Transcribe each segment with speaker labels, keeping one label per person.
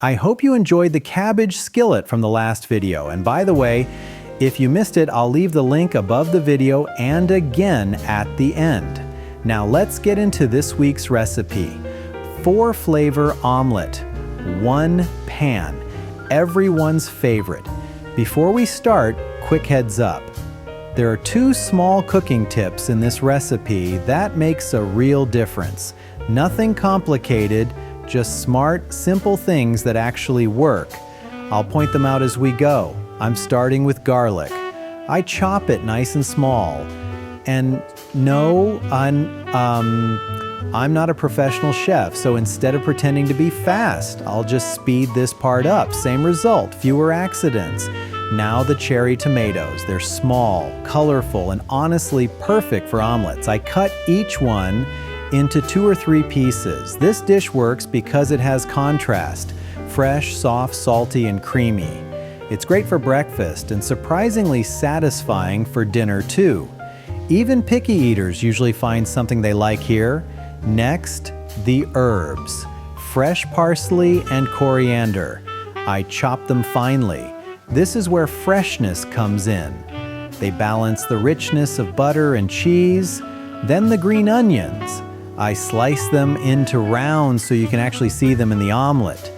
Speaker 1: I hope you enjoyed the cabbage skillet from the last video, and by the way, if you missed it, I'll leave the link above the video and again at the end. Now let's get into this week's recipe. Four-flavor omelette, one pan, everyone's favorite. Before we start, quick heads up. There are two small cooking tips in this recipe that makes a real difference. Nothing complicated, just smart, simple things that actually work. I'll point them out as we go. I'm starting with garlic. I chop it nice and small. And no, I'm not a professional chef, so instead of pretending to be fast, I'll just speed this part up. Same result, fewer accidents. Now the cherry tomatoes. They're small, colorful, and honestly perfect for omelets. I cut each one into 2 or 3 pieces. This dish works because it has contrast, fresh, soft, salty, and creamy. It's great for breakfast and surprisingly satisfying for dinner too. Even picky eaters usually find something they like here. Next, the herbs. Fresh parsley and coriander. I chop them finely. This is where freshness comes in. They balance the richness of butter and cheese. Then the green onions. I slice them into rounds so you can actually see them in the omelet.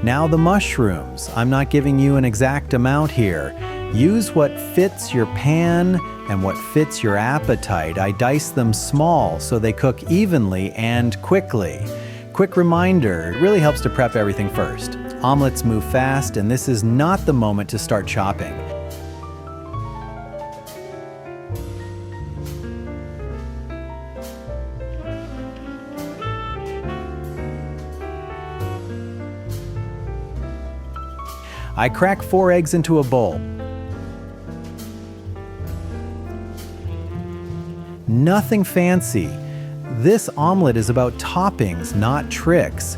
Speaker 1: Now the mushrooms. I'm not giving you an exact amount here. Use what fits your pan and what fits your appetite. I dice them small so they cook evenly and quickly. Quick reminder, it really helps to prep everything first. Omelets move fast, and this is not the moment to start chopping. I crack 4 eggs into a bowl. Nothing fancy. This omelet is about toppings, not tricks.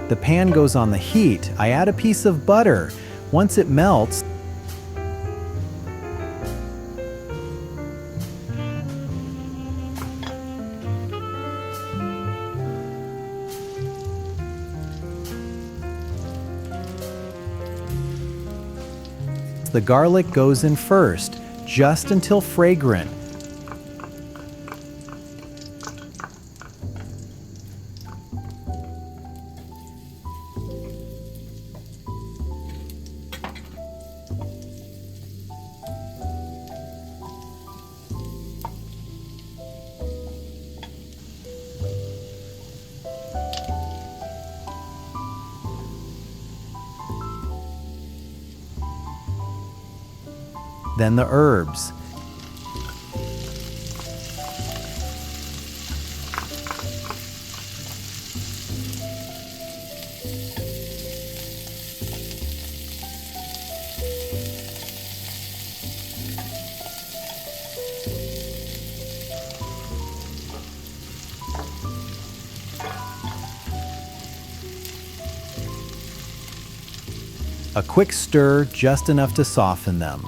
Speaker 1: The pan goes on the heat. I add a piece of butter. Once it melts, the garlic goes in first, just until fragrant. Then the herbs. A quick stir, just enough to soften them.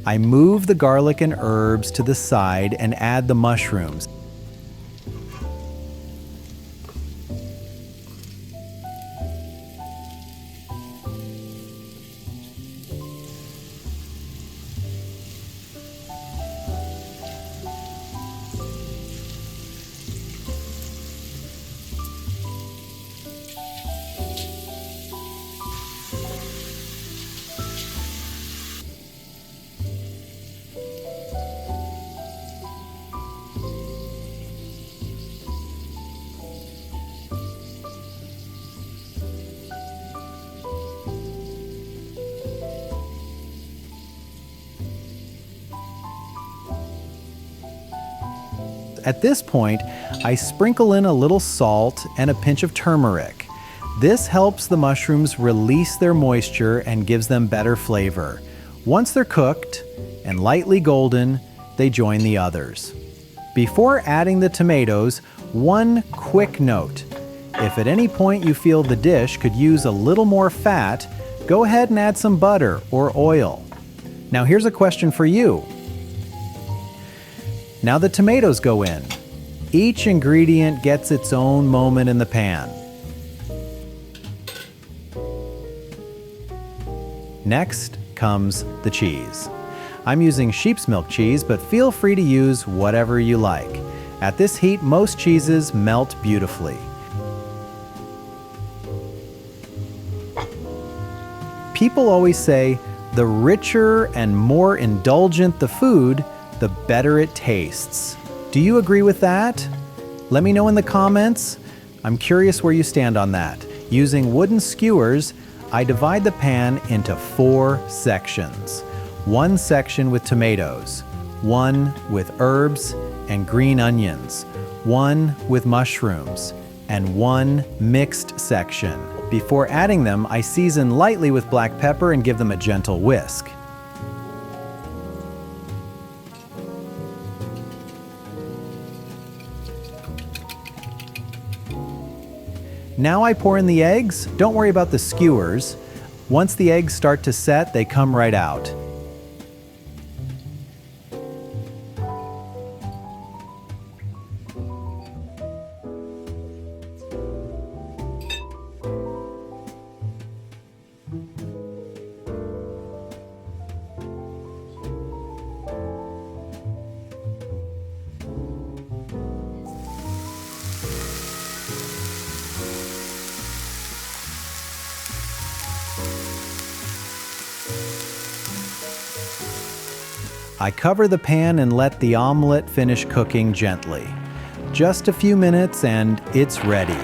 Speaker 1: I move the garlic and herbs to the side and add the mushrooms. At this point, I sprinkle in a little salt and a pinch of turmeric. This helps the mushrooms release their moisture and gives them better flavor. Once they're cooked and lightly golden, they join the others. Before adding the tomatoes, one quick note. If at any point you feel the dish could use a little more fat, go ahead and add some butter or oil. Now here's a question for you. Now the tomatoes go in. Each ingredient gets its own moment in the pan. Next comes the cheese. I'm using sheep's milk cheese, but feel free to use whatever you like. At this heat, most cheeses melt beautifully. People always say, the richer and more indulgent the food, the better it tastes. Do you agree with that? Let me know in the comments. I'm curious where you stand on that. Using wooden skewers, I divide the pan into 4 sections. One section with tomatoes, one with herbs and green onions, one with mushrooms, and one mixed section. Before adding them, I season lightly with black pepper and give them a gentle whisk. Now I pour in the eggs. Don't worry about the skewers. Once the eggs start to set, they come right out. I cover the pan and let the omelet finish cooking gently. Just a few minutes and it's ready.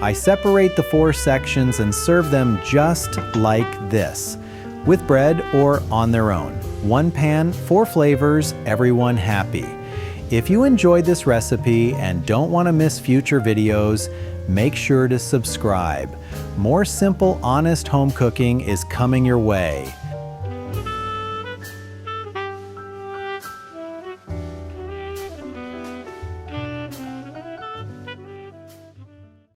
Speaker 1: I separate the 4 sections and serve them just like this, with bread or on their own. 1 pan, 4 flavors, everyone happy. If you enjoyed this recipe and don't want to miss future videos, make sure to subscribe. More simple, honest home cooking is coming your way.